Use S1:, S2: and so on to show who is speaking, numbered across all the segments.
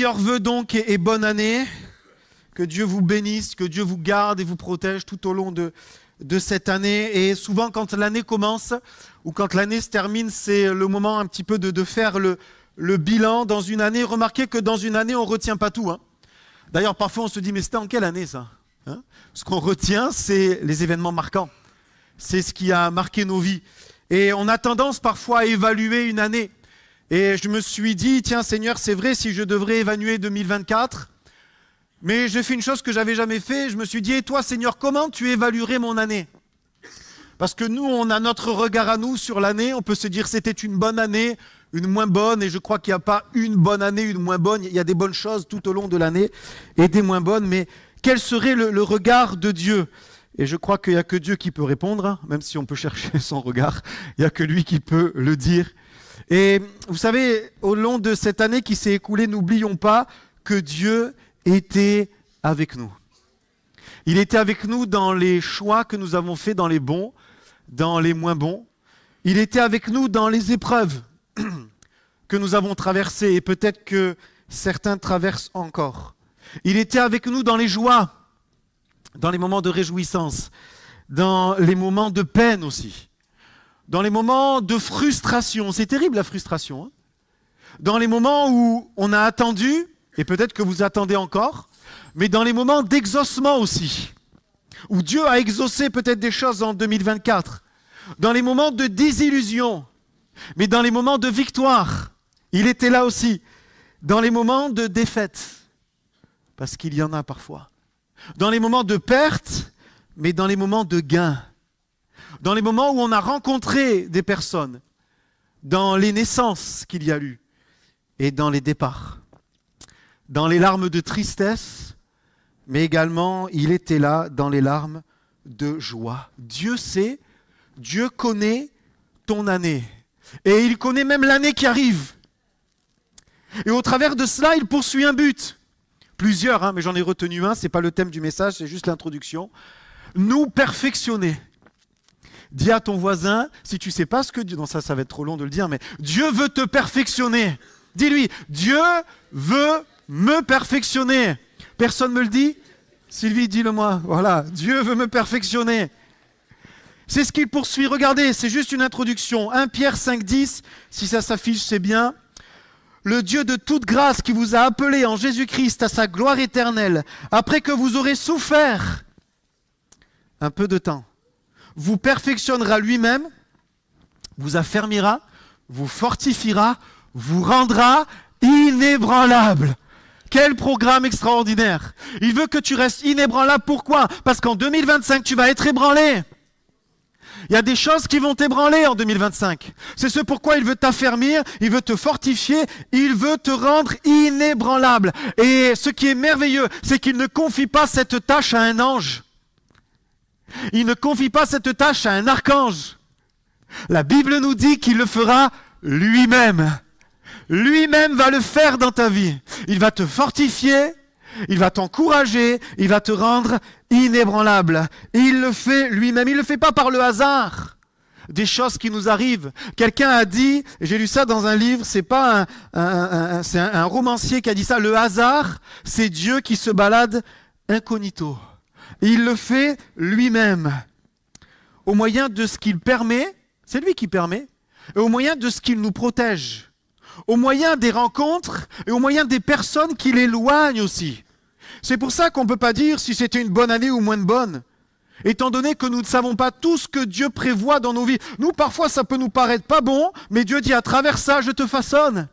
S1: meilleurs vœux donc et bonne année. Que Dieu vous bénisse, que Dieu vous garde et vous protège tout au long de cette année. Et souvent quand l'année commence ou quand l'année se termine, c'est le moment un petit peu de faire le bilan dans une année. Remarquez que dans une année, on ne retient pas tout. D'ailleurs, parfois on se dit, mais c'était en quelle année ça? Ce qu'on retient, c'est les événements marquants. C'est ce qui a marqué nos vies. Et on a tendance parfois à évaluer une année. Et je me suis dit, tiens Seigneur, c'est vrai, si je devrais évaluer 2024, mais j'ai fait une chose que je n'avais jamais fait. Je me suis dit, et toi Seigneur, comment tu évaluerais mon année? Parce que nous, on a notre regard à nous sur l'année. On peut se dire, c'était une bonne année, une moins bonne. Et je crois qu'il n'y a pas une bonne année, une moins bonne. Il y a des bonnes choses tout au long de l'année et des moins bonnes. Mais quel serait le regard de Dieu? Et je crois qu'il n'y a que Dieu qui peut répondre, même si on peut chercher son regard. Il n'y a que lui qui peut le dire. Et vous savez, au long de cette année qui s'est écoulée, n'oublions pas que Dieu était avec nous. Il était avec nous dans les choix que nous avons faits, dans les bons, dans les moins bons. Il était avec nous dans les épreuves que nous avons traversées et peut-être que certains traversent encore. Il était avec nous dans les joies, dans les moments de réjouissance, dans les moments de peine aussi, dans les moments de frustration. C'est terrible la frustration. Dans les moments où on a attendu, et peut-être que vous attendez encore, mais dans les moments d'exaucement aussi, où Dieu a exaucé peut-être des choses en 2024, dans les moments de désillusion, mais dans les moments de victoire, il était là aussi, dans les moments de défaite, parce qu'il y en a parfois, dans les moments de perte, mais dans les moments de gain, dans les moments où on a rencontré des personnes, dans les naissances qu'il y a eu, et dans les départs, dans les larmes de tristesse, mais également, il était là dans les larmes de joie. Dieu sait, Dieu connaît ton année. Et il connaît même l'année qui arrive. Et au travers de cela, il poursuit un but. Plusieurs, mais j'en ai retenu un, ce n'est pas le thème du message, c'est juste l'introduction. Nous perfectionner. Dis à ton voisin, si tu ne sais pas ce que Dieu... Non, ça va être trop long de le dire, mais Dieu veut te perfectionner. Dis-lui, Dieu veut me perfectionner. Personne me le dit? Sylvie, dis-le-moi. Voilà, Dieu veut me perfectionner. C'est ce qu'il poursuit. Regardez, c'est juste une introduction. 1 Pierre 5,10, si ça s'affiche, c'est bien. Le Dieu de toute grâce qui vous a appelé en Jésus-Christ à sa gloire éternelle, après que vous aurez souffert un peu de temps, vous perfectionnera lui-même, vous affermira, vous fortifiera, vous rendra inébranlable. Quel programme extraordinaire! Il veut que tu restes inébranlable. Pourquoi? Parce qu'en 2025, tu vas être ébranlé. Il y a des choses qui vont t'ébranler en 2025. C'est ce pourquoi il veut t'affermir, il veut te fortifier, il veut te rendre inébranlable. Et ce qui est merveilleux, c'est qu'il ne confie pas cette tâche à un ange. Il ne confie pas cette tâche à un archange. La Bible nous dit qu'il le fera lui-même. Lui-même va le faire dans ta vie. Il va te fortifier, il va t'encourager, il va te rendre inébranlable. Et il le fait lui-même. Il ne le fait pas par le hasard des choses qui nous arrivent. Quelqu'un a dit, j'ai lu ça dans un livre, c'est pas c'est un romancier qui a dit ça, le hasard, c'est Dieu qui se balade incognito. Et il le fait lui-même. Au moyen de ce qu'il permet, c'est lui qui permet, et au moyen de ce qu'il nous protège. Au moyen des rencontres et au moyen des personnes qui l'éloignent aussi. C'est pour ça qu'on ne peut pas dire si c'était une bonne année ou moins de bonne. Étant donné que nous ne savons pas tout ce que Dieu prévoit dans nos vies. Nous, parfois, ça peut nous paraître pas bon, mais Dieu dit, à travers ça, je te façonne.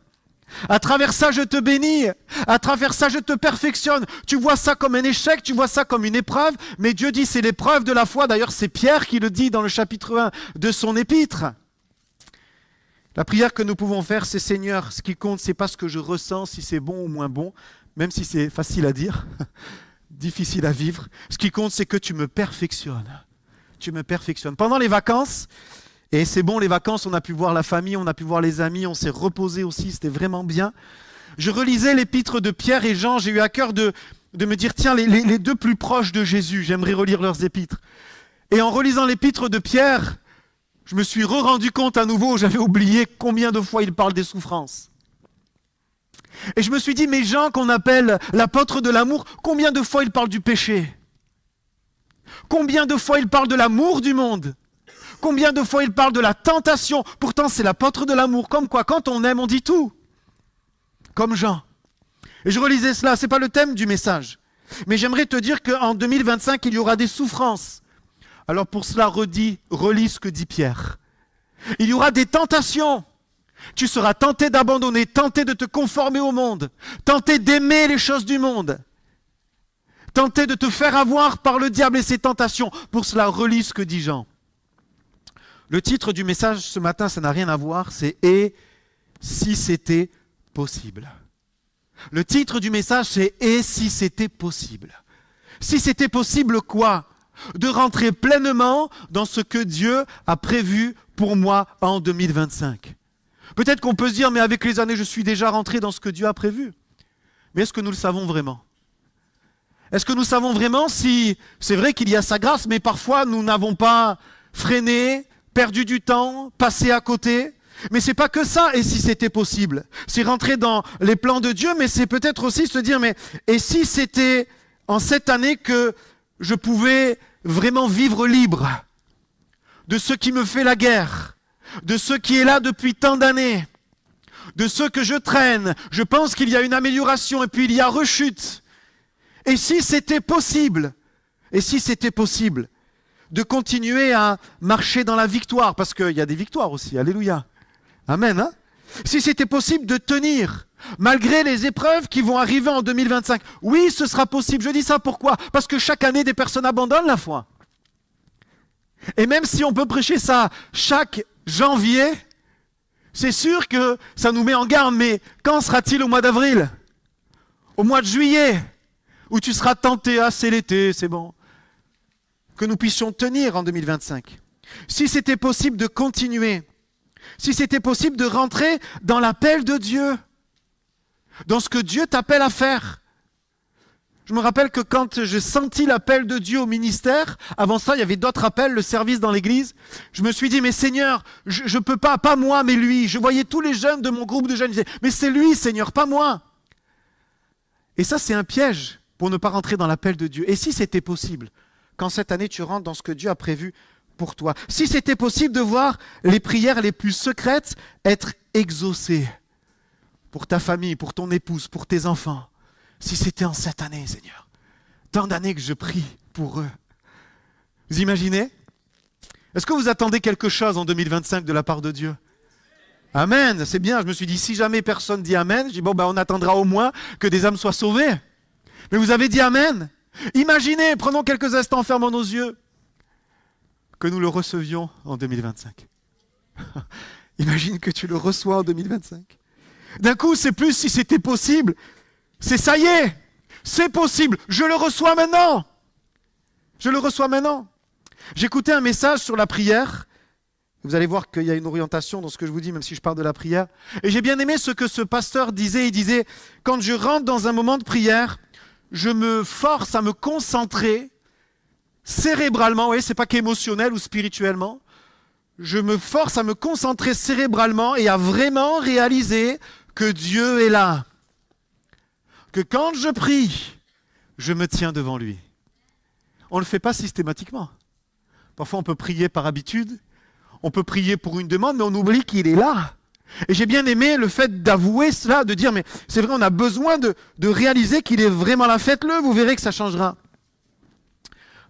S1: À travers ça, je te bénis. À travers ça, je te perfectionne. Tu vois ça comme un échec, tu vois ça comme une épreuve, mais Dieu dit, c'est l'épreuve de la foi. D'ailleurs, c'est Pierre qui le dit dans le chapitre 1 de son épître. La prière que nous pouvons faire, c'est Seigneur, ce qui compte, c'est pas ce que je ressens, si c'est bon ou moins bon, même si c'est facile à dire, difficile à vivre. Ce qui compte, c'est que tu me perfectionnes. Tu me perfectionnes. Pendant les vacances, et c'est bon, les vacances, on a pu voir la famille, on a pu voir les amis, on s'est reposé aussi, c'était vraiment bien. Je relisais l'épître de Pierre et Jean, j'ai eu à cœur de me dire, tiens, les deux plus proches de Jésus, j'aimerais relire leurs épîtres. Et en relisant l'épître de Pierre, je me suis rendu compte à nouveau, j'avais oublié combien de fois il parle des souffrances. Et je me suis dit, mais Jean, qu'on appelle l'apôtre de l'amour, combien de fois il parle du péché? Combien de fois il parle de l'amour du monde? Combien de fois il parle de la tentation? Pourtant, c'est l'apôtre de l'amour. Comme quoi, quand on aime, on dit tout. Comme Jean. Et je relisais cela, ce n'est pas le thème du message. Mais j'aimerais te dire qu'en 2025, il y aura des souffrances. Alors pour cela, relis ce que dit Pierre. Il y aura des tentations. Tu seras tenté d'abandonner, tenté de te conformer au monde, tenté d'aimer les choses du monde, tenté de te faire avoir par le diable et ses tentations. Pour cela, relis ce que dit Jean. Le titre du message ce matin, ça n'a rien à voir, c'est « Et si c'était possible ». Le titre du message, c'est « Et si c'était possible ». Si c'était possible quoi? De rentrer pleinement dans ce que Dieu a prévu pour moi en 2025. Peut-être qu'on peut se dire, mais avec les années, je suis déjà rentré dans ce que Dieu a prévu. Mais est-ce que nous le savons vraiment? Est-ce que nous savons vraiment si c'est vrai qu'il y a sa grâce, mais parfois nous n'avons pas freiné, perdu du temps, passé à côté? Mais c'est pas que ça, et si c'était possible? C'est rentrer dans les plans de Dieu, mais c'est peut-être aussi se dire, mais et si c'était en cette année que je pouvais vraiment vivre libre de ce qui me fait la guerre, de ce qui est là depuis tant d'années, de ce que je traîne, je pense qu'il y a une amélioration et puis il y a rechute. Et si c'était possible, de continuer à marcher dans la victoire, parce qu'il y a des victoires aussi, alléluia, amen, hein? Si c'était possible de tenir, malgré les épreuves qui vont arriver en 2025, oui, ce sera possible. Je dis ça pourquoi? Parce que chaque année, des personnes abandonnent la foi. Et même si on peut prêcher ça chaque janvier, c'est sûr que ça nous met en garde, mais quand sera-t-il au mois d'avril? Au mois de juillet? Où tu seras tenté, ah c'est l'été, c'est bon. Que nous puissions tenir en 2025. Si c'était possible de continuer, si c'était possible de rentrer dans l'appel de Dieu, dans ce que Dieu t'appelle à faire. Je me rappelle que quand j'ai senti l'appel de Dieu au ministère, avant ça il y avait d'autres appels, le service dans l'église, je me suis dit, mais Seigneur, je ne peux pas moi, mais lui. Je voyais tous les jeunes de mon groupe de jeunes, je disais, mais c'est lui Seigneur, pas moi. Et ça c'est un piège pour ne pas rentrer dans l'appel de Dieu. Et si c'était possible, quand cette année tu rentres dans ce que Dieu a prévu pour toi, si c'était possible de voir les prières les plus secrètes être exaucées pour ta famille, pour ton épouse, pour tes enfants, si c'était en cette année, Seigneur, tant d'années que je prie pour eux. Vous imaginez? Est-ce que vous attendez quelque chose en 2025 de la part de Dieu? Amen, c'est bien. Je me suis dit, si jamais personne dit Amen, je dis, bon, ben, on attendra au moins que des âmes soient sauvées. Mais vous avez dit Amen. Imaginez, prenons quelques instants, fermons nos yeux, que nous le recevions en 2025. Imagine que tu le reçois en 2025. D'un coup, c'est plus si c'était possible. C'est ça y est, c'est possible. Je le reçois maintenant. Je le reçois maintenant. J'écoutais un message sur la prière. Vous allez voir qu'il y a une orientation dans ce que je vous dis, même si je parle de la prière. Et j'ai bien aimé ce que ce pasteur disait. Il disait, quand je rentre dans un moment de prière, je me force à me concentrer cérébralement. Oui, c'est pas qu'émotionnel ou spirituellement. Je me force à me concentrer cérébralement et à vraiment réaliser que Dieu est là. Que quand je prie, je me tiens devant lui. On ne le fait pas systématiquement. Parfois, on peut prier par habitude, on peut prier pour une demande, mais on oublie qu'il est là. Et j'ai bien aimé le fait d'avouer cela, de dire, mais c'est vrai, on a besoin de réaliser qu'il est vraiment là. Faites-le, vous verrez que ça changera.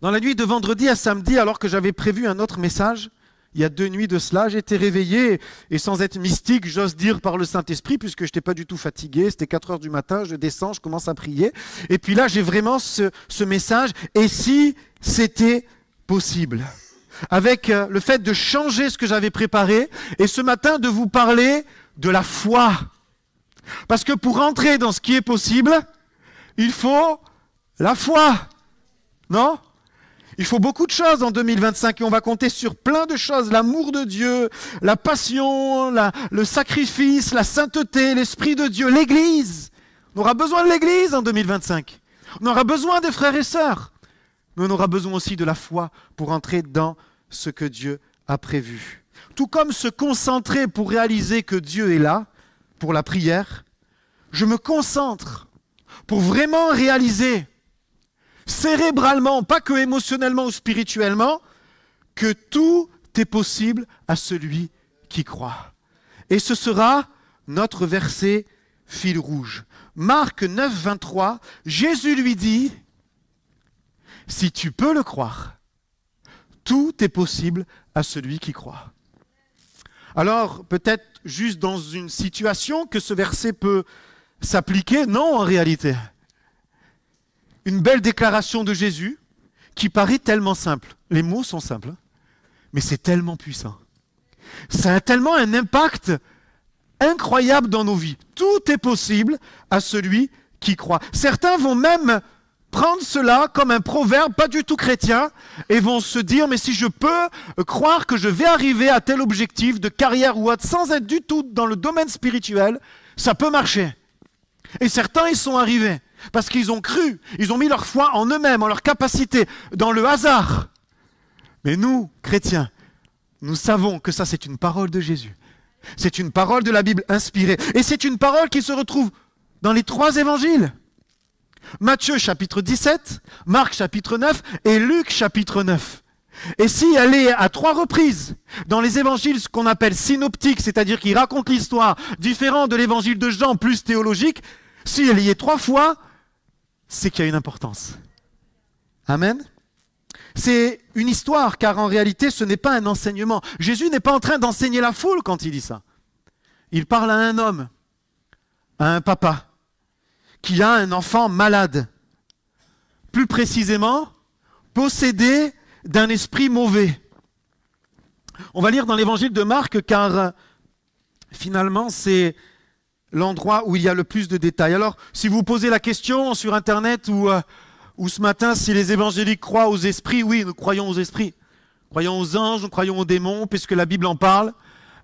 S1: Dans la nuit de vendredi à samedi, alors que j'avais prévu un autre message, il y a 2 nuits de cela, j'étais réveillé, et sans être mystique, j'ose dire par le Saint-Esprit, puisque je n'étais pas du tout fatigué, c'était 4 heures du matin, je descends, je commence à prier, et puis là j'ai vraiment ce message, et si c'était possible, avec le fait de changer ce que j'avais préparé, et ce matin de vous parler de la foi. Parce que pour entrer dans ce qui est possible, il faut la foi, non ? Il faut beaucoup de choses en 2025 et on va compter sur plein de choses. L'amour de Dieu, la passion, le sacrifice, la sainteté, l'Esprit de Dieu, l'Église. On aura besoin de l'Église en 2025. On aura besoin des frères et sœurs. Mais on aura besoin aussi de la foi pour entrer dans ce que Dieu a prévu. Tout comme se concentrer pour réaliser que Dieu est là, pour la prière, je me concentre pour vraiment réaliser, cérébralement, pas que émotionnellement ou spirituellement, que tout est possible à celui qui croit. Et ce sera notre verset fil rouge. Marc 9, 23, Jésus lui dit, « Si tu peux le croire, tout est possible à celui qui croit. » Alors, peut-être juste dans une situation que ce verset peut s'appliquer, non en réalité. Une belle déclaration de Jésus qui paraît tellement simple. Les mots sont simples, mais c'est tellement puissant. Ça a tellement un impact incroyable dans nos vies. Tout est possible à celui qui croit. Certains vont même prendre cela comme un proverbe pas du tout chrétien et vont se dire, mais si je peux croire que je vais arriver à tel objectif de carrière ou autre sans être du tout dans le domaine spirituel, ça peut marcher. Et certains y sont arrivés parce qu'ils ont cru, ils ont mis leur foi en eux-mêmes, en leur capacité, dans le hasard. Mais nous, chrétiens, nous savons que ça c'est une parole de Jésus. C'est une parole de la Bible inspirée. Et c'est une parole qui se retrouve dans les 3 évangiles. Matthieu chapitre 17, Marc chapitre 9 et Luc chapitre 9. Et si elle est à 3 reprises dans les évangiles, ce qu'on appelle synoptiques, c'est-à-dire qui racontent l'histoire différente de l'évangile de Jean plus théologique, si elle y est 3 fois, c'est qu'il y a une importance. Amen. C'est une histoire, car en réalité, ce n'est pas un enseignement. Jésus n'est pas en train d'enseigner la foule quand il dit ça. Il parle à un homme, à un papa, qui a un enfant malade. Plus précisément, possédé d'un esprit mauvais. On va lire dans l'évangile de Marc, car finalement, c'est l'endroit où il y a le plus de détails. Alors, si vous posez la question sur Internet ou ce matin, si les évangéliques croient aux esprits, oui, nous croyons aux esprits. Nous croyons aux anges, nous croyons aux démons, puisque la Bible en parle.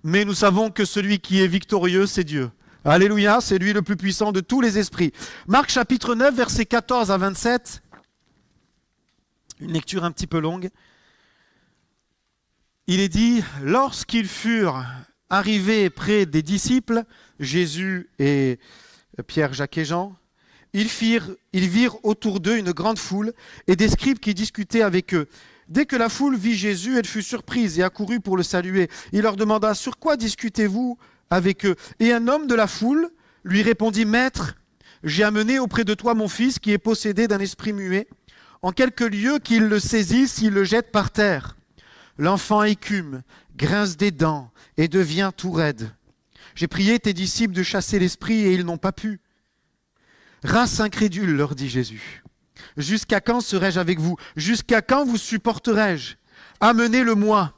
S1: Mais nous savons que celui qui est victorieux, c'est Dieu. Alléluia, c'est lui le plus puissant de tous les esprits. Marc chapitre 9, versets 14 à 27. Une lecture un petit peu longue. Il est dit, lorsqu'ils furent arrivés près des disciples, Jésus et Pierre, Jacques et Jean, ils virent autour d'eux une grande foule et des scribes qui discutaient avec eux. Dès que la foule vit Jésus, elle fut surprise et accourut pour le saluer. Il leur demanda, « Sur quoi discutez-vous avec eux ?» Et un homme de la foule lui répondit, « Maître, j'ai amené auprès de toi mon fils qui est possédé d'un esprit muet. En quelque lieu qu'il le saisisse, il le jette par terre. L'enfant écume, grince des dents et devient tout raide. J'ai prié tes disciples de chasser l'esprit et ils n'ont pas pu. » Race incrédule, leur dit Jésus. Jusqu'à quand serai-je avec vous? Jusqu'à quand vous supporterai-je? Amenez-le-moi.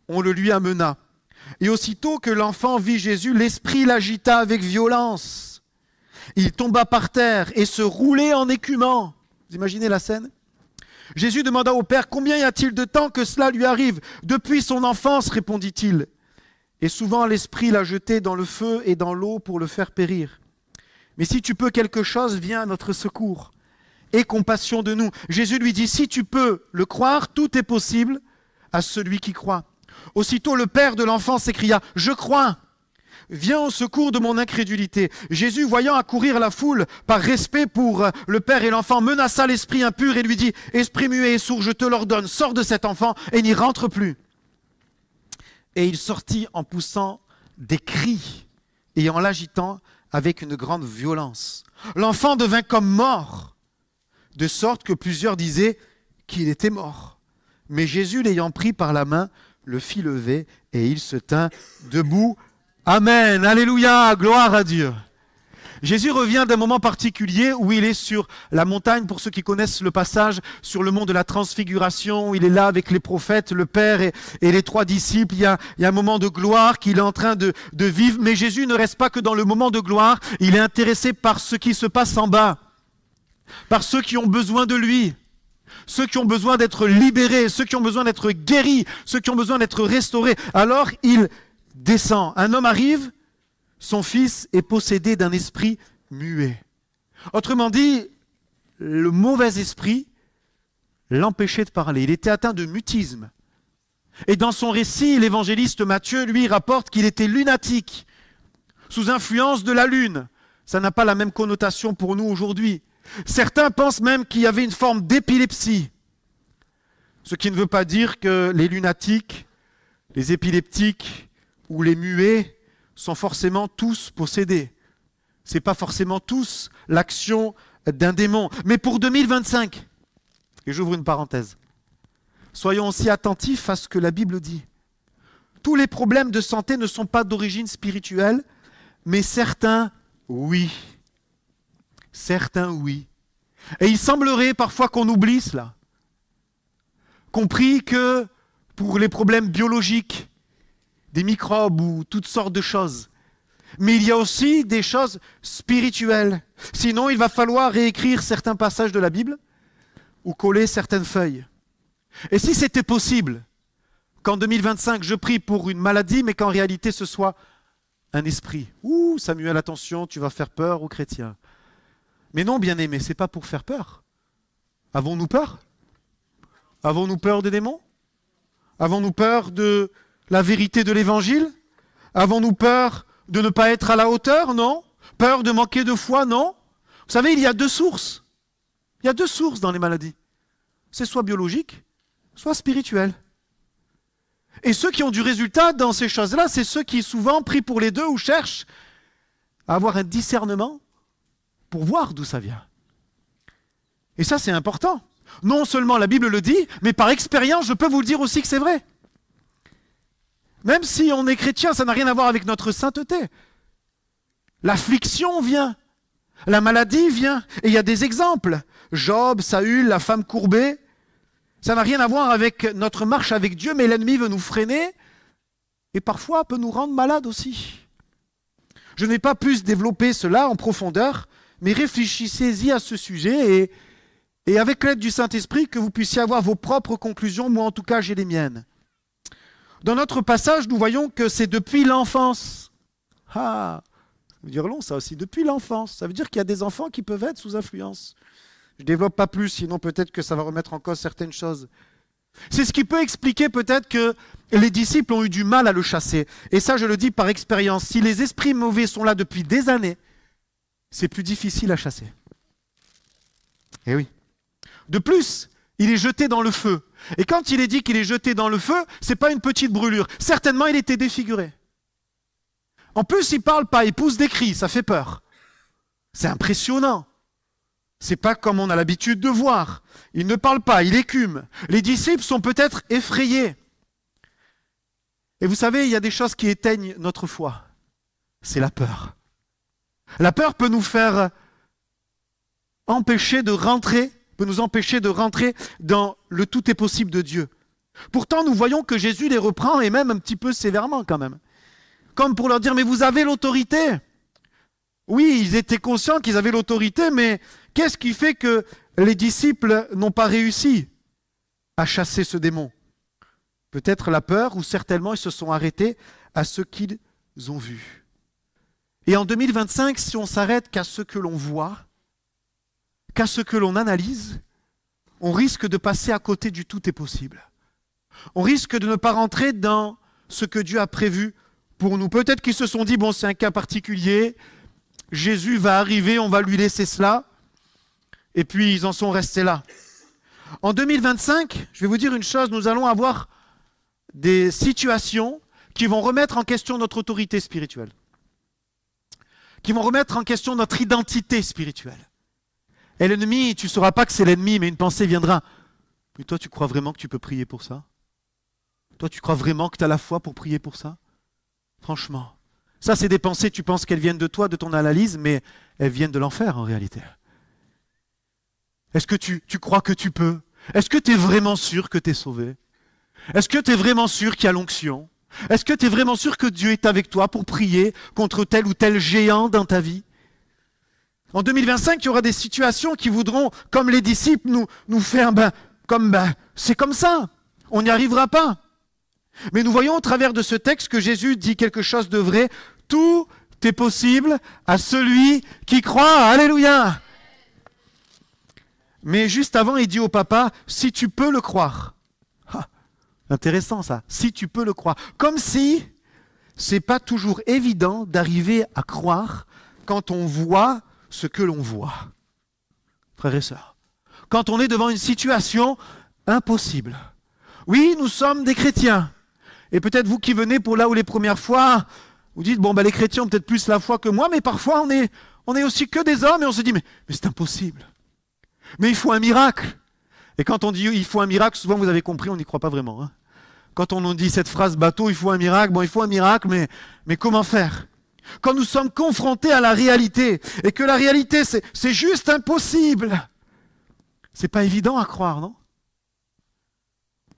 S1: On le lui amena. Et aussitôt que l'enfant vit Jésus, l'esprit l'agita avec violence. Il tomba par terre et se roulait en écumant. Vous imaginez la scène? Jésus demanda au Père, combien y a-t-il de temps que cela lui arrive? Depuis son enfance, répondit-il. Et souvent l'esprit l'a jeté dans le feu et dans l'eau pour le faire périr. Mais si tu peux quelque chose, viens à notre secours. Aie compassion de nous. Jésus lui dit, si tu peux le croire, tout est possible à celui qui croit. Aussitôt le père de l'enfant s'écria, je crois. Viens au secours de mon incrédulité. Jésus, voyant accourir la foule, par respect pour le père et l'enfant, menaça l'esprit impur et lui dit, esprit muet et sourd, je te l'ordonne, sors de cet enfant et n'y rentre plus. Et il sortit en poussant des cris et en l'agitant avec une grande violence. L'enfant devint comme mort, de sorte que plusieurs disaient qu'il était mort. Mais Jésus, l'ayant pris par la main, le fit lever et il se tint debout. Amen, alléluia, gloire à Dieu. Jésus revient d'un moment particulier où il est sur la montagne, pour ceux qui connaissent le passage, sur le mont de la transfiguration, où il est là avec les prophètes, le Père et les 3 disciples. Il y a un moment de gloire qu'il est en train de vivre, mais Jésus ne reste pas que dans le moment de gloire, il est intéressé par ce qui se passe en bas, par ceux qui ont besoin de lui, ceux qui ont besoin d'être libérés, ceux qui ont besoin d'être guéris, ceux qui ont besoin d'être restaurés. Alors il descend, un homme arrive, son fils est possédé d'un esprit muet. Autrement dit, le mauvais esprit l'empêchait de parler. Il était atteint de mutisme. Et dans son récit, l'évangéliste Matthieu, lui, rapporte qu'il était lunatique, sous influence de la lune. Ça n'a pas la même connotation pour nous aujourd'hui. Certains pensent même qu'il y avait une forme d'épilepsie. Ce qui ne veut pas dire que les lunatiques, les épileptiques ou les muets sont forcément tous possédés. Ce n'est pas forcément tous l'action d'un démon. Mais pour 2025, et j'ouvre une parenthèse, soyons aussi attentifs à ce que la Bible dit. Tous les problèmes de santé ne sont pas d'origine spirituelle, mais certains, oui. Certains, oui. Et il semblerait parfois qu'on oublie cela. Compris que pour les problèmes biologiques, des microbes ou toutes sortes de choses, mais il y a aussi des choses spirituelles. Sinon, il va falloir réécrire certains passages de la Bible ou coller certaines feuilles. Et si c'était possible qu'en 2025, je prie pour une maladie, mais qu'en réalité, ce soit un esprit. Ouh, Samuel, attention, tu vas faire peur aux chrétiens. Mais non, bien-aimés, ce n'est pas pour faire peur. Avons-nous peur? Avons-nous peur des démons? Avons-nous peur de la vérité de l'Évangile? Avons-nous peur de ne pas être à la hauteur? Non. Peur de manquer de foi? Non. Vous savez, il y a deux sources. Il y a deux sources dans les maladies. C'est soit biologique, soit spirituel. Et ceux qui ont du résultat dans ces choses-là, c'est ceux qui souvent prient pour les deux ou cherchent à avoir un discernement pour voir d'où ça vient. Et ça, c'est important. Non seulement la Bible le dit, mais par expérience, je peux vous le dire aussi que c'est vrai. Même si on est chrétien, ça n'a rien à voir avec notre sainteté. L'affliction vient, la maladie vient, et il y a des exemples. Job, Saül, la femme courbée, ça n'a rien à voir avec notre marche avec Dieu, mais l'ennemi veut nous freiner, et parfois peut nous rendre malades aussi. Je n'ai pas pu développer cela en profondeur, mais réfléchissez-y à ce sujet, et avec l'aide du Saint-Esprit, que vous puissiez avoir vos propres conclusions. Moi, en tout cas, j'ai les miennes. Dans notre passage, nous voyons que c'est depuis l'enfance. Ah, ça veut dire long, ça aussi, depuis l'enfance. Ça veut dire qu'il y a des enfants qui peuvent être sous influence. Je ne développe pas plus, sinon peut-être que ça va remettre en cause certaines choses. C'est ce qui peut expliquer peut-être que les disciples ont eu du mal à le chasser. Et ça, je le dis par expérience. Si les esprits mauvais sont là depuis des années, c'est plus difficile à chasser. Eh oui. De plus, il est jeté dans le feu. Et quand il est dit qu'il est jeté dans le feu, ce n'est pas une petite brûlure. Certainement, il était défiguré. En plus, il ne parle pas, il pousse des cris, ça fait peur. C'est impressionnant. Ce n'est pas comme on a l'habitude de voir. Il ne parle pas, il écume. Les disciples sont peut-être effrayés. Et vous savez, il y a des choses qui éteignent notre foi. C'est la peur. La peur peut nous faire empêcher de rentrer, peut nous empêcher de rentrer dans le tout est possible de Dieu. Pourtant, nous voyons que Jésus les reprend, et même un petit peu sévèrement quand même. Comme pour leur dire, mais vous avez l'autorité. Oui, ils étaient conscients qu'ils avaient l'autorité, mais qu'est-ce qui fait que les disciples n'ont pas réussi à chasser ce démon? Peut-être la peur, ou certainement ils se sont arrêtés à ce qu'ils ont vu. Et en 2025, si on s'arrête qu'à ce que l'on voit, qu'à ce que l'on analyse, on risque de passer à côté du tout est possible. On risque de ne pas rentrer dans ce que Dieu a prévu pour nous. Peut-être qu'ils se sont dit, bon, c'est un cas particulier, Jésus va arriver, on va lui laisser cela, et puis ils en sont restés là. En 2025, je vais vous dire une chose, nous allons avoir des situations qui vont remettre en question notre autorité spirituelle, qui vont remettre en question notre identité spirituelle. Et l'ennemi, tu ne sauras pas que c'est l'ennemi, mais une pensée viendra. Mais toi, tu crois vraiment que tu peux prier pour ça? Toi, tu crois vraiment que tu as la foi pour prier pour ça? Franchement. Ça, c'est des pensées, tu penses qu'elles viennent de toi, de ton analyse, mais elles viennent de l'enfer en réalité. Est-ce que tu crois que tu peux? Est-ce que tu es vraiment sûr que tu es sauvé? Est-ce que tu es vraiment sûr qu'il y a l'onction? Est-ce que tu es vraiment sûr que Dieu est avec toi pour prier contre tel ou tel géant dans ta vie? En 2025, il y aura des situations qui voudront, comme les disciples, nous faire, c'est comme ça, on n'y arrivera pas. Mais nous voyons au travers de ce texte que Jésus dit quelque chose de vrai. Tout est possible à celui qui croit. Alléluia! Mais juste avant, il dit au papa, si tu peux le croire. Ah, intéressant ça, si tu peux le croire. Comme si c'est pas toujours évident d'arriver à croire quand on voit ce que l'on voit. Frères et sœurs, quand on est devant une situation impossible. Oui, nous sommes des chrétiens. Et peut-être vous qui venez pour là où les premières fois, vous dites, bon, les chrétiens ont peut-être plus la foi que moi, mais parfois on est aussi que des hommes et on se dit, mais c'est impossible. Mais il faut un miracle. Et quand on dit il faut un miracle, souvent vous avez compris, on n'y croit pas vraiment. Hein. Quand on nous dit cette phrase bateau, il faut un miracle, il faut un miracle, mais comment faire? Quand nous sommes confrontés à la réalité, et que la réalité c'est juste impossible, c'est pas évident à croire, non?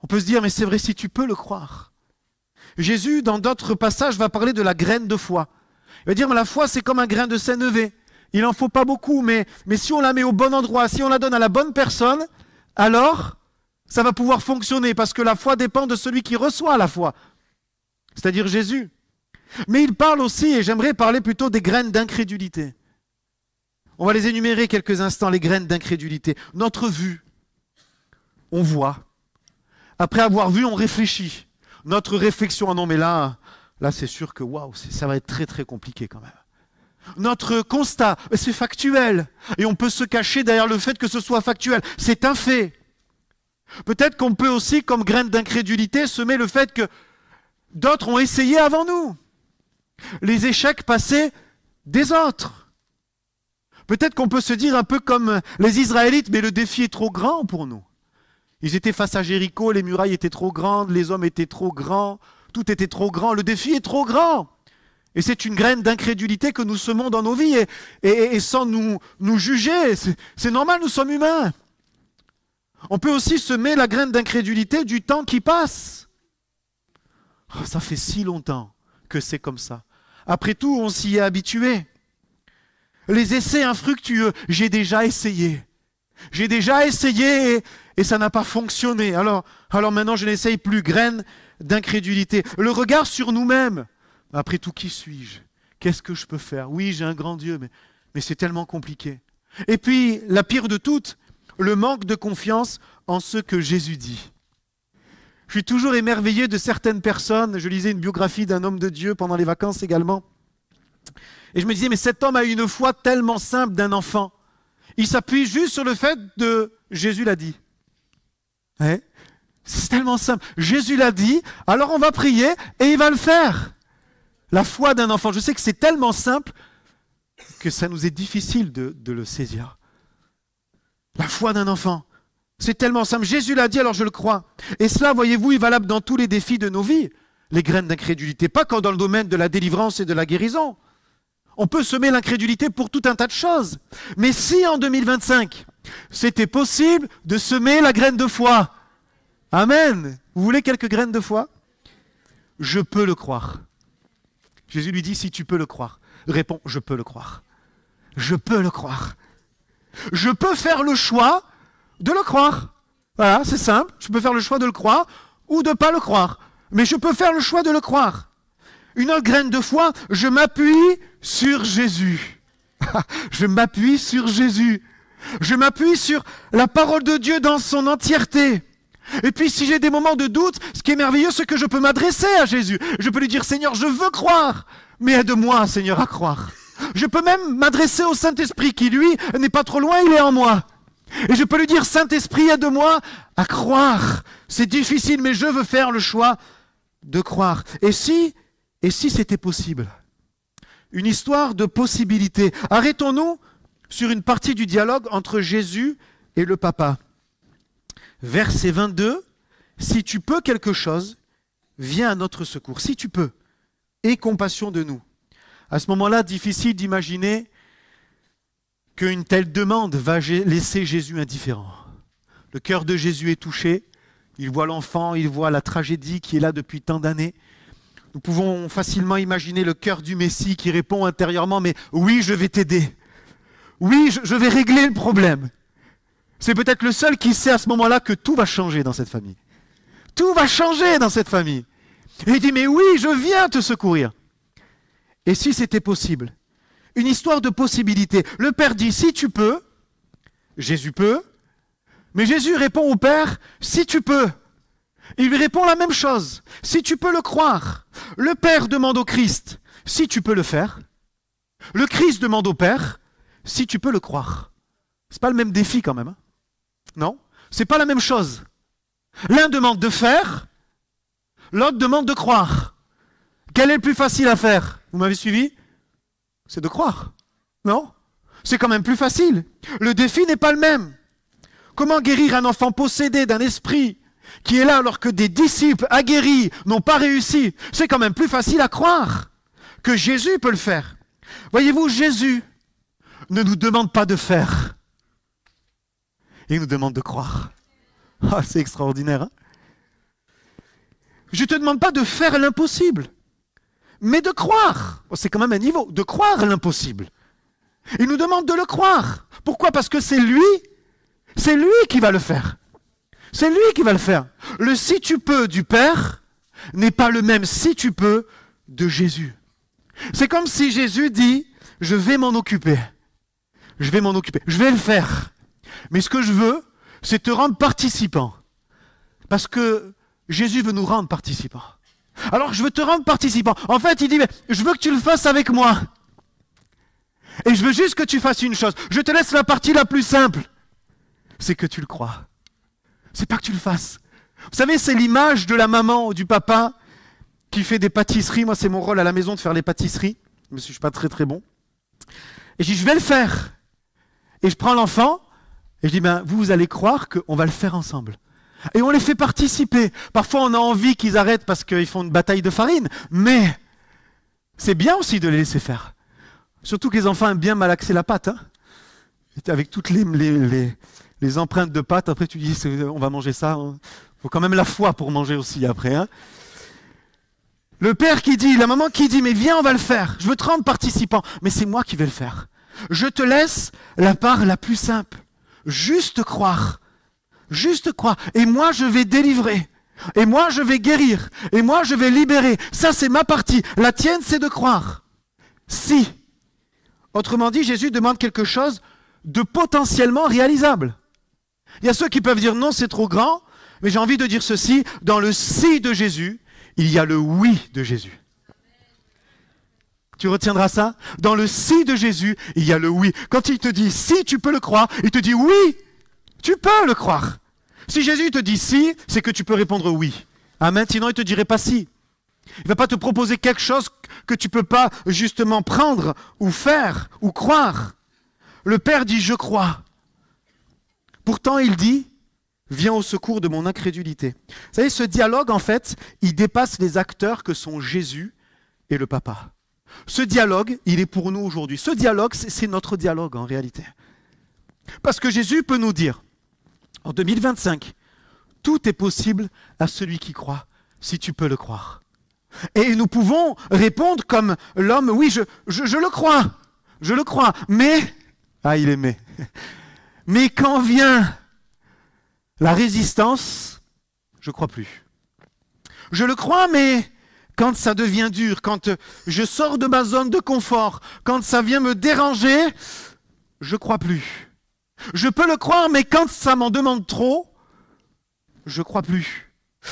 S1: On peut se dire, mais c'est vrai si tu peux le croire. Jésus, dans d'autres passages, va parler de la graine de foi. Il va dire, mais la foi c'est comme un grain de sénévé. Il n'en faut pas beaucoup, mais si on la met au bon endroit, si on la donne à la bonne personne, alors ça va pouvoir fonctionner, parce que la foi dépend de celui qui reçoit la foi, c'est-à-dire Jésus. Mais il parle aussi, et j'aimerais parler plutôt des graines d'incrédulité. On va les énumérer quelques instants, les graines d'incrédulité. Notre vue, on voit. Après avoir vu, on réfléchit. Notre réflexion, ah non mais là c'est sûr que waouh, ça va être très très compliqué quand même. Notre constat, c'est factuel. Et on peut se cacher derrière le fait que ce soit factuel. C'est un fait. Peut-être qu'on peut aussi, comme graine d'incrédulité, semer le fait que d'autres ont essayé avant nous. Les échecs passés des autres. Peut-être qu'on peut se dire un peu comme les Israélites, mais le défi est trop grand pour nous. Ils étaient face à Jéricho, les murailles étaient trop grandes, les hommes étaient trop grands, tout était trop grand, le défi est trop grand. Et c'est une graine d'incrédulité que nous semons dans nos vies, et sans nous juger, c'est normal, nous sommes humains. On peut aussi semer la graine d'incrédulité du temps qui passe. Oh, ça fait si longtemps que c'est comme ça. Après tout, on s'y est habitué. Les essais infructueux, j'ai déjà essayé. J'ai déjà essayé et ça n'a pas fonctionné. Alors maintenant, je n'essaye plus. Graine d'incrédulité. Le regard sur nous-mêmes. Après tout, qui suis-je? Qu'est-ce que je peux faire? Oui, j'ai un grand Dieu, mais c'est tellement compliqué. Et puis, la pire de toutes, le manque de confiance en ce que Jésus dit. Je suis toujours émerveillé de certaines personnes. Je lisais une biographie d'un homme de Dieu pendant les vacances également. Et je me disais, mais cet homme a une foi tellement simple d'un enfant. Il s'appuie juste sur le fait de Jésus l'a dit. Ouais. C'est tellement simple. Jésus l'a dit, alors on va prier et il va le faire. La foi d'un enfant, je sais que c'est tellement simple que ça nous est difficile de le saisir. La foi d'un enfant, c'est tellement simple. Jésus l'a dit, alors je le crois. Et cela, voyez-vous, est valable dans tous les défis de nos vies. Les graines d'incrédulité, pas que dans le domaine de la délivrance et de la guérison. On peut semer l'incrédulité pour tout un tas de choses. Mais si en 2025, c'était possible de semer la graine de foi, amen. Vous voulez quelques graines de foi? Je peux le croire. Jésus lui dit, si tu peux le croire. Réponds, je peux le croire. Je peux le croire. Je peux faire le choix de le croire. Voilà, c'est simple. Je peux faire le choix de le croire ou de ne pas le croire. Mais je peux faire le choix de le croire. Une autre graine de foi, je m'appuie sur Jésus. Je m'appuie sur Jésus. Je m'appuie sur la parole de Dieu dans son entièreté. Et puis si j'ai des moments de doute, ce qui est merveilleux, c'est que je peux m'adresser à Jésus. Je peux lui dire, Seigneur, je veux croire, mais aide-moi, Seigneur, à croire. Je peux même m'adresser au Saint-Esprit qui, lui, n'est pas trop loin, il est en moi. Et je peux lui dire, Saint-Esprit, aide-moi à croire. C'est difficile, mais je veux faire le choix de croire. Et si c'était possible? Une histoire de possibilité. Arrêtons-nous sur une partie du dialogue entre Jésus et le papa. Verset 22, si tu peux quelque chose, viens à notre secours. Si tu peux, aie compassion de nous. À ce moment-là, difficile d'imaginer qu'une telle demande va laisser Jésus indifférent. Le cœur de Jésus est touché. Il voit l'enfant, il voit la tragédie qui est là depuis tant d'années. Nous pouvons facilement imaginer le cœur du Messie qui répond intérieurement, mais oui, je vais t'aider. Oui, je vais régler le problème. C'est peut-être le seul qui sait à ce moment-là que tout va changer dans cette famille. Tout va changer dans cette famille. Et il dit, mais oui, je viens te secourir. Et si c'était possible? Une histoire de possibilité. Le Père dit, si tu peux, Jésus peut, mais Jésus répond au Père, si tu peux. Il lui répond la même chose, si tu peux le croire. Le Père demande au Christ, si tu peux le faire. Le Christ demande au Père si tu peux le croire. C'est pas le même défi quand même. Hein? Non, c'est pas la même chose. L'un demande de faire, l'autre demande de croire. Quel est le plus facile à faire? Vous m'avez suivi? C'est de croire. Non? C'est quand même plus facile. Le défi n'est pas le même. Comment guérir un enfant possédé d'un esprit qui est là alors que des disciples aguerris n'ont pas réussi? C'est quand même plus facile à croire que Jésus peut le faire. Voyez-vous, Jésus ne nous demande pas de faire. Il nous demande de croire. Oh, c'est extraordinaire. Hein? Je ne te demande pas de faire l'impossible, mais de croire. Oh, c'est quand même un niveau, de croire l'impossible. Il nous demande de le croire. Pourquoi? Parce que c'est lui qui va le faire. C'est lui qui va le faire. Le si tu peux du Père n'est pas le même si tu peux de Jésus. C'est comme si Jésus dit, je vais m'en occuper. Je vais m'en occuper. Je vais le faire. Mais ce que je veux, c'est te rendre participant. Parce que Jésus veut nous rendre participants. Alors je veux te rendre participant. En fait, il dit, mais je veux que tu le fasses avec moi. Et je veux juste que tu fasses une chose. Je te laisse la partie la plus simple. C'est que tu le crois. C'est pas que tu le fasses. Vous savez, c'est l'image de la maman ou du papa qui fait des pâtisseries. Moi, c'est mon rôle à la maison de faire les pâtisseries. Je ne suis pas très très bon. Et je dis, je vais le faire. Et je prends l'enfant et je dis, ben, vous allez croire qu'on va le faire ensemble. Et on les fait participer. Parfois, on a envie qu'ils arrêtent parce qu'ils font une bataille de farine. Mais c'est bien aussi de les laisser faire. Surtout que les enfants aiment bien malaxer la pâte. Hein. Avec toutes les empreintes de pâte, après tu dis, on va manger ça. Il faut quand même la foi pour manger aussi après. Hein. Le père qui dit, la maman qui dit, mais viens, on va le faire. Je veux te rendre participant. Mais c'est moi qui vais le faire. Je te laisse la part la plus simple. Juste croire. Juste croire. Et moi, je vais délivrer. Et moi, je vais guérir. Et moi, je vais libérer. Ça, c'est ma partie. La tienne, c'est de croire. Si. Autrement dit, Jésus demande quelque chose de potentiellement réalisable. Il y a ceux qui peuvent dire non, c'est trop grand, mais j'ai envie de dire ceci, dans le si de Jésus, il y a le oui de Jésus. Tu retiendras ça? Dans le si de Jésus, il y a le oui. Quand il te dit si tu peux le croire, il te dit oui, tu peux le croire. Si Jésus te dit si, c'est que tu peux répondre oui. Amen, sinon il ne te dirait pas si. Il ne va pas te proposer quelque chose que tu ne peux pas justement prendre ou faire ou croire. Le Père dit « je crois ». Pourtant, il dit « viens au secours de mon incrédulité ». Vous savez, ce dialogue, en fait, il dépasse les acteurs que sont Jésus et le Papa. Ce dialogue, il est pour nous aujourd'hui. Ce dialogue, c'est notre dialogue en réalité. Parce que Jésus peut nous dire, en 2025, tout est possible à celui qui croit, si tu peux le croire. Et nous pouvons répondre comme l'homme, oui, je le crois, mais, ah il aimait, mais quand vient la résistance, je ne crois plus. Je le crois, mais quand ça devient dur, quand je sors de ma zone de confort, quand ça vient me déranger, je ne crois plus. Je peux le croire, mais quand ça m'en demande trop, je ne crois plus.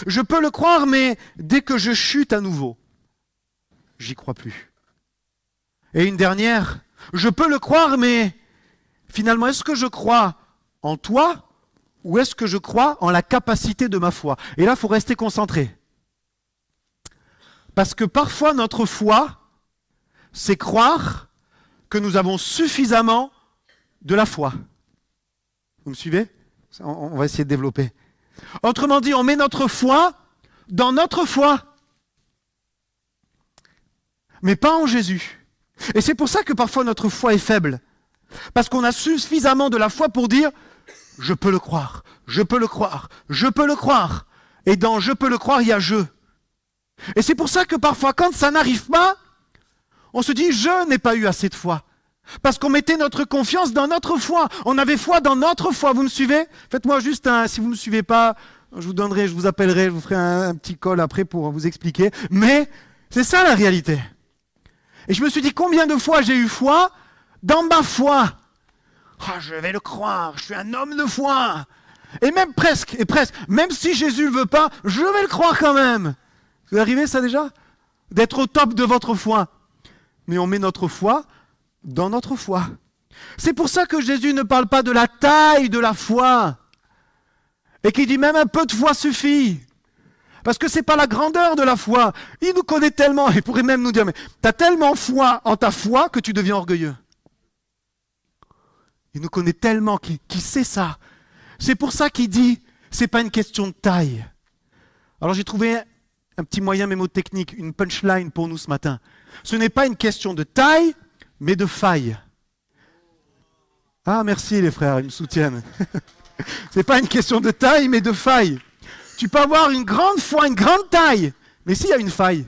S1: Je peux le croire, mais dès que je chute à nouveau, j'y crois plus. Et une dernière, je peux le croire, mais finalement, est-ce que je crois en toi ou est-ce que je crois en la capacité de ma foi? Et là, il faut rester concentré. Parce que parfois, notre foi, c'est croire que nous avons suffisamment de la foi. Vous me suivez? On va essayer de développer. Autrement dit, on met notre foi dans notre foi, mais pas en Jésus. Et c'est pour ça que parfois notre foi est faible. Parce qu'on a suffisamment de la foi pour dire « je peux le croire, je peux le croire, je peux le croire ». Et dans « je peux le croire », il y a « je ». Et c'est pour ça que parfois, quand ça n'arrive pas, on se dit « je n'ai pas eu assez de foi ». Parce qu'on mettait notre confiance dans notre foi. On avait foi dans notre foi. Vous me suivez? Faites-moi juste un... Si vous ne me suivez pas, je vous donnerai, je vous appellerai, je vous ferai un petit call après pour vous expliquer. Mais c'est ça la réalité. Et je me suis dit, combien de fois j'ai eu foi dans ma foi? Oh, je vais le croire, je suis un homme de foi. Et même presque, même si Jésus ne le veut pas, je vais le croire quand même. Vous arrivez ça déjà? D'être au top de votre foi. Mais on met notre foi dans notre foi. C'est pour ça que Jésus ne parle pas de la taille de la foi et qu'il dit même un peu de foi suffit. Parce que ce n'est pas la grandeur de la foi. Il nous connaît tellement, il pourrait même nous dire, mais tu as tellement foi en ta foi que tu deviens orgueilleux. Il nous connaît tellement qu'il sait ça. C'est pour ça qu'il dit, ce n'est pas une question de taille. Alors j'ai trouvé un petit moyen mémotechnique, une punchline pour nous ce matin. Ce n'est pas une question de taille, mais de faille. Ah merci les frères, ils me soutiennent. Ce n'est pas une question de taille, mais de faille. Tu peux avoir une grande foi, une grande taille, mais s'il y a une faille.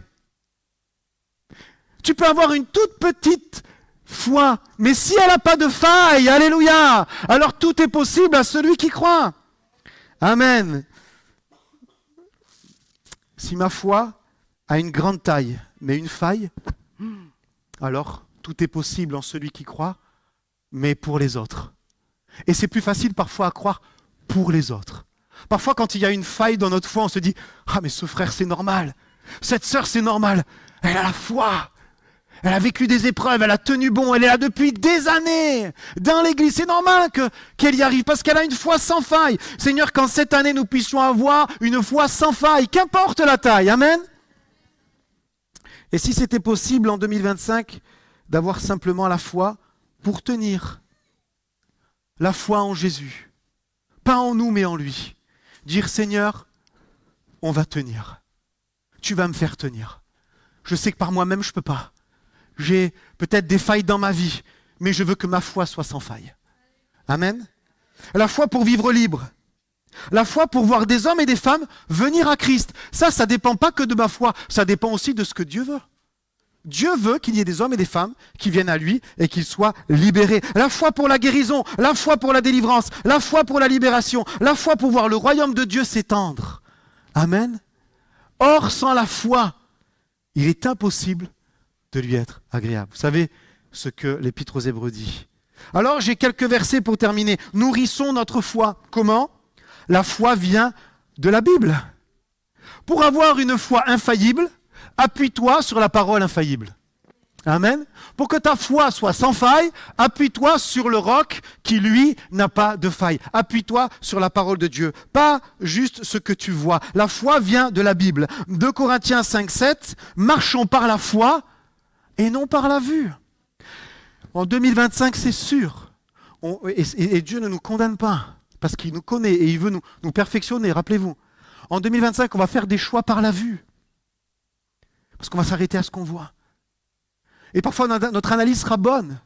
S1: Tu peux avoir une toute petite foi, mais si elle n'a pas de faille, alléluia, alors tout est possible à celui qui croit. Amen. Si ma foi a une grande taille, mais une faille, alors tout est possible en celui qui croit, mais pour les autres. Et c'est plus facile parfois à croire pour les autres. Parfois, quand il y a une faille dans notre foi, on se dit « Ah, mais ce frère, c'est normal. Cette sœur, c'est normal. Elle a la foi. Elle a vécu des épreuves. Elle a tenu bon. Elle est là depuis des années dans l'église. C'est normal qu'elle y arrive parce qu'elle a une foi sans faille. Seigneur, quand cette année, nous puissions avoir une foi sans faille, qu'importe la taille. Amen. Et si c'était possible en 2025 d'avoir simplement la foi pour tenir, la foi en Jésus, pas en nous, mais en lui. Dire, Seigneur, on va tenir. Tu vas me faire tenir. Je sais que par moi-même, je ne peux pas. J'ai peut-être des failles dans ma vie, mais je veux que ma foi soit sans faille. Amen. La foi pour vivre libre. La foi pour voir des hommes et des femmes venir à Christ. Ça ne dépend pas que de ma foi, ça dépend aussi de ce que Dieu veut. Dieu veut qu'il y ait des hommes et des femmes qui viennent à lui et qu'ils soient libérés. La foi pour la guérison, la foi pour la délivrance, la foi pour la libération, la foi pour voir le royaume de Dieu s'étendre. Amen. Or, sans la foi, il est impossible de lui être agréable. Vous savez ce que l'Épître aux Hébreux dit. Alors, j'ai quelques versets pour terminer. Nourrissons notre foi. Comment? La foi vient de la Bible. Pour avoir une foi infaillible, appuie-toi sur la parole infaillible. Amen. Pour que ta foi soit sans faille, appuie-toi sur le roc qui, lui, n'a pas de faille. Appuie-toi sur la parole de Dieu. Pas juste ce que tu vois. La foi vient de la Bible. 2 Corinthiens 5, 7. Marchons par la foi et non par la vue. En 2025, c'est sûr. Et Dieu ne nous condamne pas parce qu'il nous connaît et il veut nous perfectionner. Rappelez-vous. En 2025, on va faire des choix par la vue. Parce qu'on va s'arrêter à ce qu'on voit. Et parfois, notre analyse sera bonne.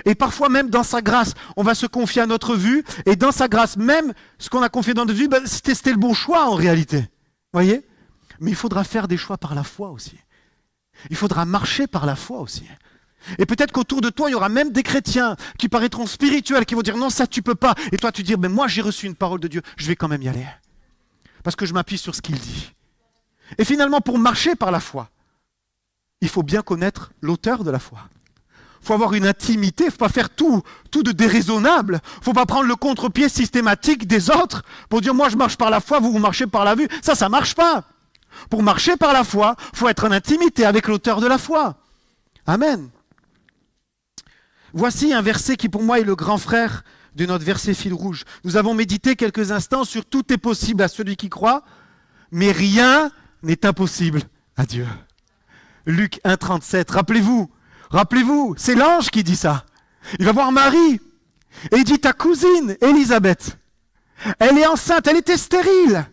S1: Et parfois, même dans sa grâce, on va se confier à notre vue. Et dans sa grâce, même ce qu'on a confié dans notre vue, c'était le bon choix en réalité. Voyez? Mais il faudra faire des choix par la foi aussi. Il faudra marcher par la foi aussi. Et peut-être qu'autour de toi, il y aura même des chrétiens qui paraîtront spirituels, qui vont dire non, ça tu peux pas. Et toi, tu dis, mais moi j'ai reçu une parole de Dieu, je vais quand même y aller. Parce que je m'appuie sur ce qu'il dit. Et finalement, pour marcher par la foi, il faut bien connaître l'auteur de la foi. Il faut avoir une intimité, il ne faut pas faire tout de déraisonnable. Il ne faut pas prendre le contre-pied systématique des autres pour dire moi je marche par la foi, vous marchez par la vue. Ça ne marche pas. Pour marcher par la foi, il faut être en intimité avec l'auteur de la foi. Amen. Voici un verset qui pour moi est le grand frère de notre verset fil rouge. Nous avons médité quelques instants sur tout est possible à celui qui croit, mais rien n'est impossible à Dieu. Luc 1, 37, rappelez-vous, c'est l'ange qui dit ça. Il va voir Marie et il dit ta cousine Élisabeth, elle est enceinte, elle était stérile.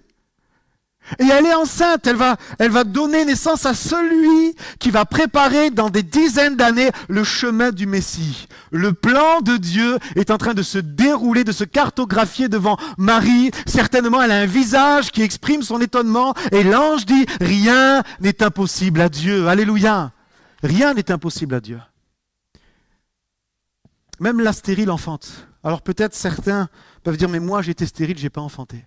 S1: Et elle est enceinte, elle va donner naissance à celui qui va préparer dans des dizaines d'années le chemin du Messie. Le plan de Dieu est en train de se dérouler, de se cartographier devant Marie. Certainement, elle a un visage qui exprime son étonnement. Et l'ange dit, rien n'est impossible à Dieu. Alléluia. Rien n'est impossible à Dieu. Même la stérile enfante. Alors peut-être certains peuvent dire, mais moi j'étais stérile, je n'ai pas enfanté.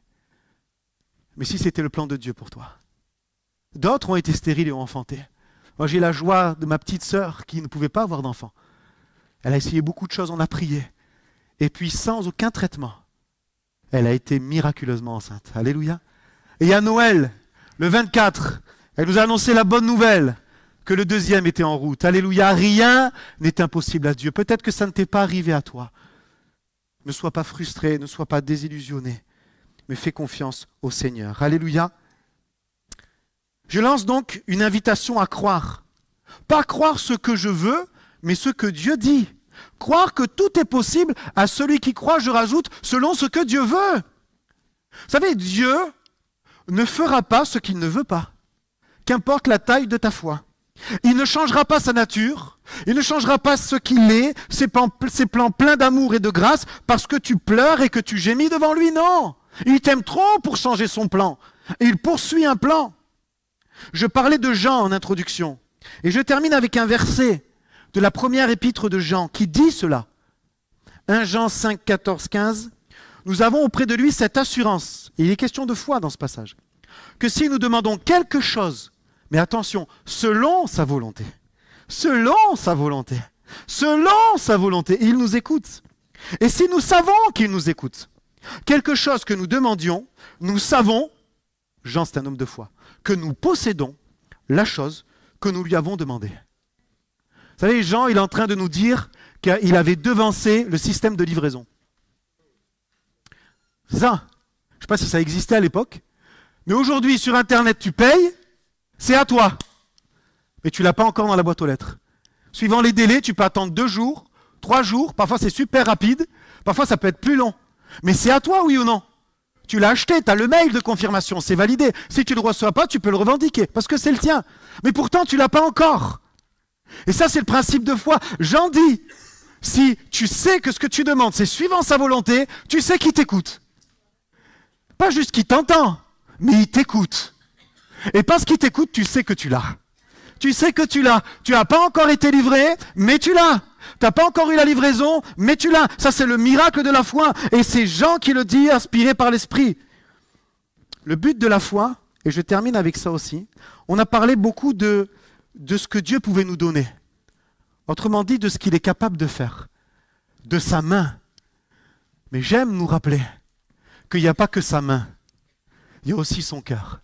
S1: Mais si c'était le plan de Dieu pour toi. D'autres ont été stériles et ont enfanté. Moi, j'ai la joie de ma petite sœur qui ne pouvait pas avoir d'enfant. Elle a essayé beaucoup de choses, on a prié. Et puis, sans aucun traitement, elle a été miraculeusement enceinte. Alléluia. Et à Noël, le 24, elle nous a annoncé la bonne nouvelle que le deuxième était en route. Alléluia, rien n'est impossible à Dieu. Peut-être que ça ne t'est pas arrivé à toi. Ne sois pas frustré, ne sois pas désillusionné, mais fais confiance au Seigneur. Alléluia. Je lance donc une invitation à croire. Pas croire ce que je veux, mais ce que Dieu dit. Croire que tout est possible à celui qui croit, je rajoute, selon ce que Dieu veut. Vous savez, Dieu ne fera pas ce qu'il ne veut pas, qu'importe la taille de ta foi. Il ne changera pas sa nature, il ne changera pas ce qu'il est, ses plans pleins d'amour et de grâce, parce que tu pleures et que tu gémis devant lui. Non, il t'aime trop pour changer son plan. Et il poursuit un plan. Je parlais de Jean en introduction, et je termine avec un verset de la première épître de Jean qui dit cela. 1 Jean 5, 14, 15. Nous avons auprès de lui cette assurance, et il est question de foi dans ce passage, que si nous demandons quelque chose, mais attention, selon sa volonté, selon sa volonté, selon sa volonté, il nous écoute. Et si nous savons qu'il nous écoute, quelque chose que nous demandions, nous savons, Jean c'est un homme de foi, que nous possédons la chose que nous lui avons demandée. Vous savez, Jean, il est en train de nous dire qu'il avait devancé le système de livraison. C'est ça. Je ne sais pas si ça existait à l'époque, mais aujourd'hui, sur Internet, tu payes, c'est à toi. Mais tu ne l'as pas encore dans la boîte aux lettres. Suivant les délais, tu peux attendre 2 jours, 3 jours, parfois c'est super rapide, parfois ça peut être plus long. Mais c'est à toi, oui ou non? Tu l'as acheté, tu as le mail de confirmation, c'est validé. Si tu ne le reçois pas, tu peux le revendiquer, parce que c'est le tien. Mais pourtant, tu ne l'as pas encore. Et ça, c'est le principe de foi. Jean dit, si tu sais que ce que tu demandes, c'est suivant sa volonté, tu sais qu'il t'écoute. Pas juste qu'il t'entend, mais il t'écoute. Et parce qu'il t'écoute, tu sais que tu l'as. Tu sais que tu l'as. Tu n'as pas encore été livré, mais tu l'as. Tu n'as pas encore eu la livraison, mais tu l'as. Ça, c'est le miracle de la foi. Et c'est Jean qui le dit, inspiré par l'Esprit. Le but de la foi, et je termine avec ça aussi, on a parlé beaucoup de ce que Dieu pouvait nous donner. Autrement dit, de ce qu'il est capable de faire. De sa main. Mais j'aime nous rappeler qu'il n'y a pas que sa main. Il y a aussi son cœur.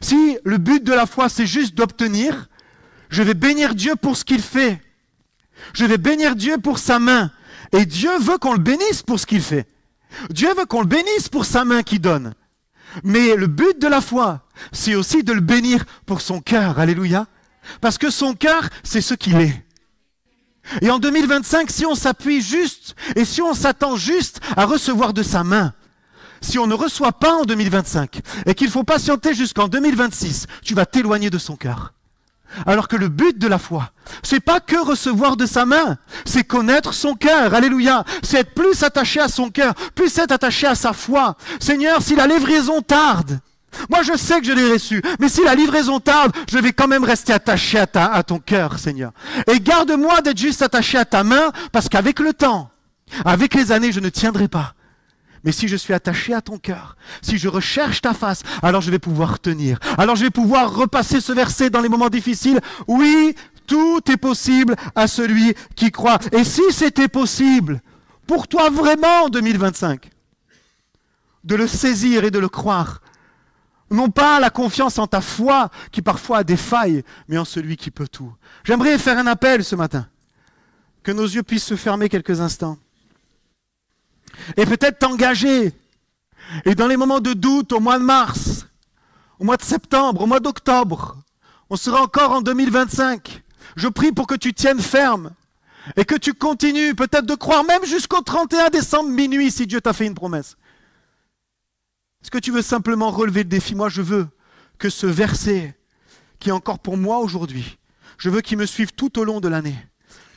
S1: Si le but de la foi, c'est juste d'obtenir, je vais bénir Dieu pour ce qu'il fait. Je vais bénir Dieu pour sa main. Et Dieu veut qu'on le bénisse pour ce qu'il fait. Dieu veut qu'on le bénisse pour sa main qui donne. Mais le but de la foi, c'est aussi de le bénir pour son cœur. Alléluia. Parce que son cœur, c'est ce qu'il est. Et en 2025, si on s'appuie juste, et si on s'attend juste à recevoir de sa main, si on ne reçoit pas en 2025, et qu'il faut patienter jusqu'en 2026, tu vas t'éloigner de son cœur. Alors que le but de la foi, c'est pas que recevoir de sa main, c'est connaître son cœur, alléluia. C'est être plus attaché à son cœur, plus être attaché à sa foi. Seigneur, si la livraison tarde, moi je sais que je l'ai reçu, mais si la livraison tarde, je vais quand même rester attaché à ton cœur, Seigneur. Et garde-moi d'être juste attaché à ta main, parce qu'avec le temps, avec les années, je ne tiendrai pas. Mais si je suis attaché à ton cœur, si je recherche ta face, alors je vais pouvoir tenir. Alors je vais pouvoir repasser ce verset dans les moments difficiles. Oui, tout est possible à celui qui croit. Et si c'était possible, pour toi vraiment en 2025, de le saisir et de le croire, non pas la confiance en ta foi qui parfois a des failles, mais en celui qui peut tout. J'aimerais faire un appel ce matin, que nos yeux puissent se fermer quelques instants. Et peut-être t'engager. Et dans les moments de doute, au mois de mars, au mois de septembre, au mois d'octobre, on sera encore en 2025. Je prie pour que tu tiennes ferme et que tu continues peut-être de croire même jusqu'au 31 décembre minuit si Dieu t'a fait une promesse. Est-ce que tu veux simplement relever le défi? Moi, je veux que ce verset qui est encore pour moi aujourd'hui, je veux qu'il me suive tout au long de l'année.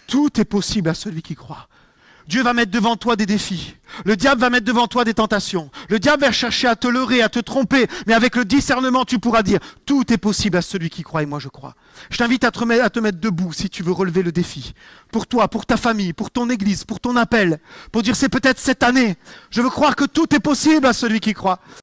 S1: Tout est possible à celui qui croit. Dieu va mettre devant toi des défis. Le diable va mettre devant toi des tentations. Le diable va chercher à te leurrer, à te tromper. Mais avec le discernement, tu pourras dire, tout est possible à celui qui croit et moi je crois. Je t'invite à te mettre debout si tu veux relever le défi. Pour toi, pour ta famille, pour ton église, pour ton appel. Pour dire, c'est peut-être cette année. Je veux croire que tout est possible à celui qui croit.